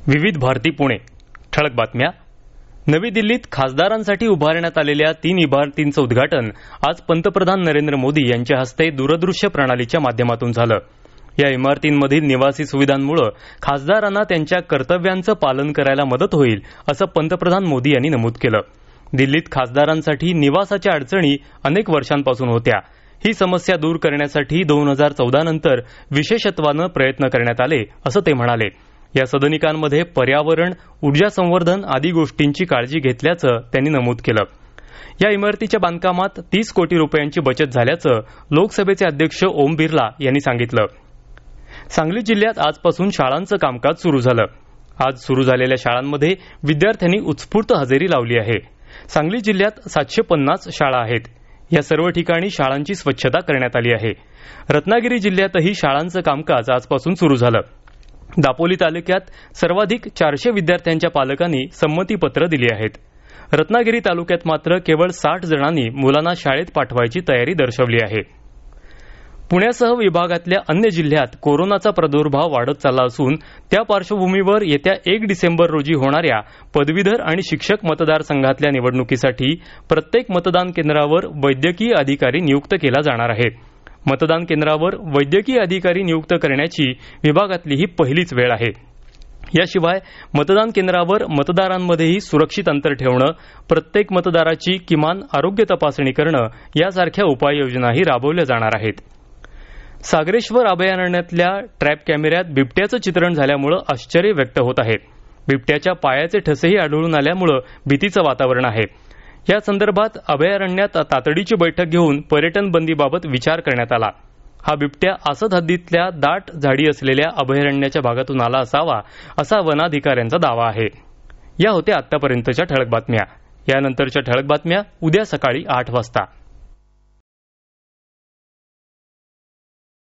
विविध भारती पुणे. ठळक बातम्या. नवी दिल्लीत खासदारांसाठी उभारण्यात आलेल्या 3 इमारतींचं उद्घाटन आज पंतप्रधान नरेंद्र मोदी यांच्या हस्ते दूरदृश्य प्रणालीच्या माध्यमातून झालं. या इमारतींमधील निवासी सुविधांमुळे खासदारांना त्यांच्या कर्तव्यांचं पालन करायला मदत होईल असं पंतप्रधान मोदी यांनी नमूद केलं. दिल्लीत खासदारांसाठी निवासाच्या अडचणी अनेक वर्षांपासून होत्या. ही समस्या दूर करण्यासाठी 2014 नंतर विशेषत्वानं प्रयत्न करण्यात आले असं ते म्हणाले. या सदनिकांमध्ये पर्यावरण, ऊर्जा संवर्धन आदी गोष्टींची काळजी घेतल्याचं त्यांनी नमूद केलं. या इमारतीच्या बांधकामात 30 कोटी रुपयांची बचत झाल्याचं लोकसभेचे अध्यक्ष ओम बिर्ला यांनी सांगितलं. सांगली जिल्ह्यात आजपासून शाळांचं कामकाज सुरू झालं. आज सुरू झालेल्या शाळांमध्ये विद्यार्थ्यांनी उत्स्फूर्त हजेरी लावली आहे. सांगली जिल्ह्यात 750 शाळा आहेत. या सर्व ठिकाणी शाळांची स्वच्छता करण्यात आली आहे. रत्नागिरी जिल्ह्यातही शाळांचं कामकाज आजपासून सुरू झालं. दापोली तालुक्यात सर्वाधिक 400 विद्यार्थ्यांच्या पालकांनी संमतीपत्र दिली आहेत. रत्नागिरी तालुक्यात मात्र केवळ 60 जणांनी मुलांना शाळेत पाठवायची तयारी दर्शवली आहे. पुण्यासह विभागातल्या अन्य जिल्ह्यात कोरोनाचा प्रादुर्भाव वाढत चालला असून त्या पार्श्वभूमीवर येत्या 1 डिसेंबर रोजी होणाऱ्या पदवीधर आणि शिक्षक मतदारसंघातल्या निवडणुकीसाठी प्रत्येक मतदान केंद्रावर वैद्यकीय अधिकारी नियुक्त केला जाणार आहे. मतदान केंद्रावर वैद्यकीय अधिकारी नियुक्त करण्याची विभागातली ही पहिलीच वेळ आहे. याशिवाय मतदान केंद्रावर मतदारांमध्येही सुरक्षित अंतर ठेवणं, प्रत्येक मतदाराची किमान आरोग्य तपासणी करणं यासारख्या उपाययोजनाही राबवल्या जाणार आहेत. सागरेश्वर अभयारण्यातल्या ट्रॅप कॅमेऱ्यात बिबट्याचं चित्रण झाल्यामुळे आश्चर्य व्यक्त होत आहे. बिबट्याच्या पायाचे ठसेही आढळून आल्यामुळे भीतीचं वातावरण आहे. या संदर्भात अभयारण्यात तातडीची बैठक घेऊन पर्यटन बंदीबाबत विचार करण्यात आला. हा बिबट्या आसद हद्दीतल्या दाट झाडी असलेल्या अभयारण्याच्या भागातून आला असावा असा वनाधिकाऱ्यांचा दावा आहे. या होत्या आतापर्यंतच्या ठळक बातम्या. यानंतरच्या ठळक बातम्या उद्या सकाळी 8 वाजता.